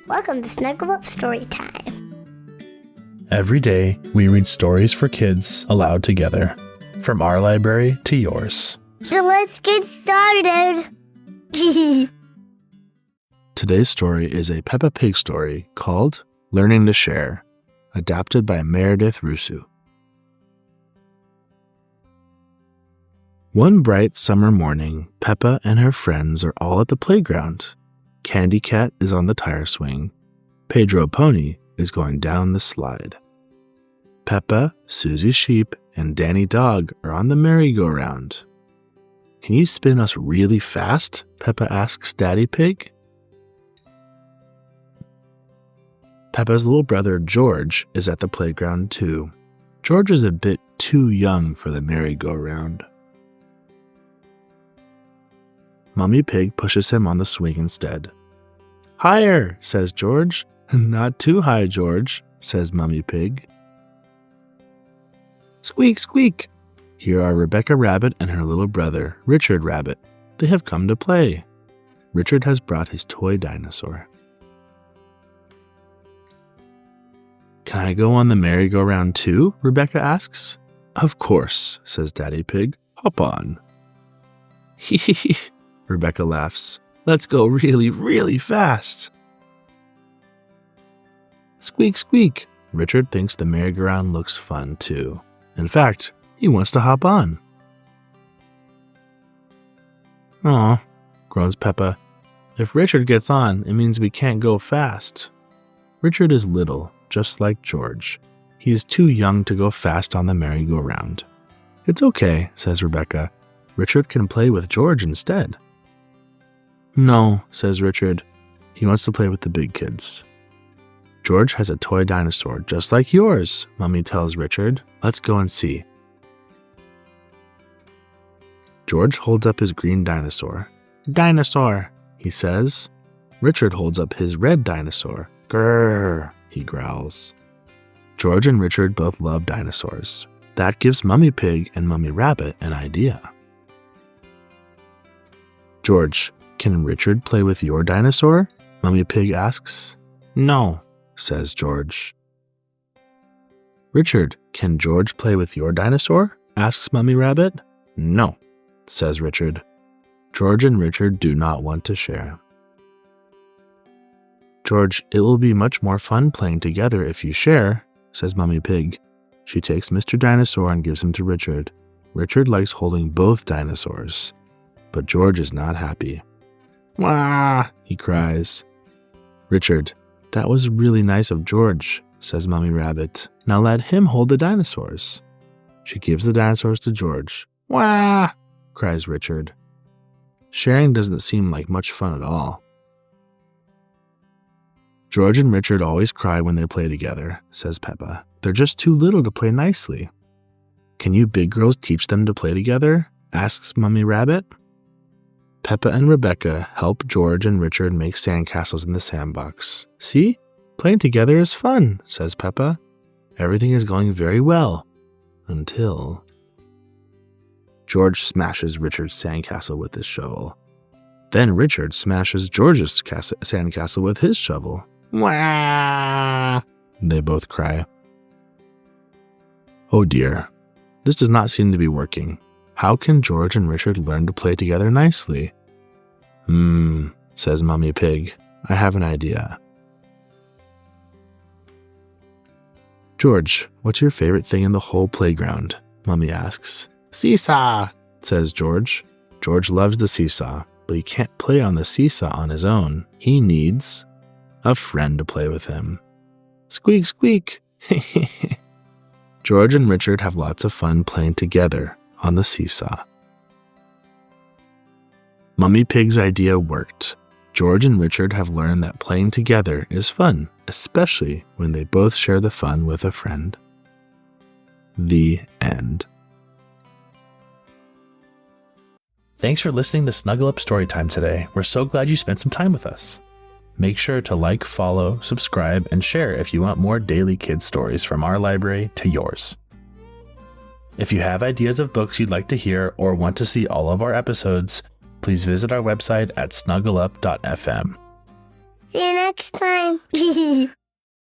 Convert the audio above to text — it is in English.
Welcome to Snuggle Up Story Time. Every day, we read stories for kids aloud together, from our library to yours. So let's get started. Today's story is a Peppa Pig story called Learning to Share, adapted by Meredith Rusu. One bright summer morning, Peppa and her friends are all at the playground. Candy Cat is on the tire swing. Pedro Pony is going down the slide. Peppa, Susie Sheep, and Danny Dog are on the merry-go-round. Can you spin us really fast? Peppa asks Daddy Pig. Peppa's little brother George is at the playground too. George is a bit too young for the merry-go-round. Mummy Pig pushes him on the swing instead. Higher, says George. Not too high, George, says Mummy Pig. Squeak, squeak. Here are Rebecca Rabbit and her little brother, Richard Rabbit. They have come to play. Richard has brought his toy dinosaur. Can I go on the merry-go-round too? Rebecca asks. Of course, says Daddy Pig. Hop on. Hee hee hee. Rebecca laughs. Let's go really, really fast. Squeak, squeak. Richard thinks the merry-go-round looks fun too. In fact, he wants to hop on. Aw, groans Peppa. If Richard gets on, it means we can't go fast. Richard is little, just like George. He is too young to go fast on the merry-go-round. It's okay, says Rebecca. Richard can play with George instead. No, says Richard. He wants to play with the big kids. George has a toy dinosaur just like yours, Mummy tells Richard. Let's go and see. George holds up his green dinosaur. Dinosaur, he says. Richard holds up his red dinosaur. Grrr, he growls. George and Richard both love dinosaurs. That gives Mummy Pig and Mummy Rabbit an idea. George, can Richard play with your dinosaur? Mummy Pig asks. No, says George. Richard, can George play with your dinosaur? Asks Mummy Rabbit. No, says Richard. George and Richard do not want to share. George, it will be much more fun playing together if you share, says Mummy Pig. She takes Mr. Dinosaur and gives him to Richard. Richard likes holding both dinosaurs, but George is not happy. Wah! He cries. Richard, that was really nice of George, says Mummy Rabbit. Now let him hold the dinosaurs. She gives the dinosaurs to George. Wah! Cries Richard. Sharing doesn't seem like much fun at all. George and Richard always cry when they play together, says Peppa. They're just too little to play nicely. Can you big girls teach them to play together? Asks Mummy Rabbit. Peppa and Rebecca help George and Richard make sandcastles in the sandbox. See? Playing together is fun, says Peppa. Everything is going very well. Until George smashes Richard's sandcastle with his shovel. Then Richard smashes George's sandcastle with his shovel. Wah! They both cry. Oh dear, this does not seem to be working. How can George and Richard learn to play together nicely? Says Mummy Pig. I have an idea. George, what's your favorite thing in the whole playground? Mummy asks. Seesaw, says George. George loves the seesaw, but he can't play on the seesaw on his own. He needs a friend to play with him. Squeak, squeak. George and Richard have lots of fun playing together on the seesaw. Mummy Pig's idea worked. George and Richard have learned that playing together is fun, especially when they both share the fun with a friend. The end. Thanks for listening to Snuggle Up Story Time today. We're so glad you spent some time with us. Make sure to like, follow, subscribe, and share if you want more daily kids stories from our library to yours. If you have ideas of books you'd like to hear or want to see all of our episodes, please visit our website at snuggleup.fm. See you next time.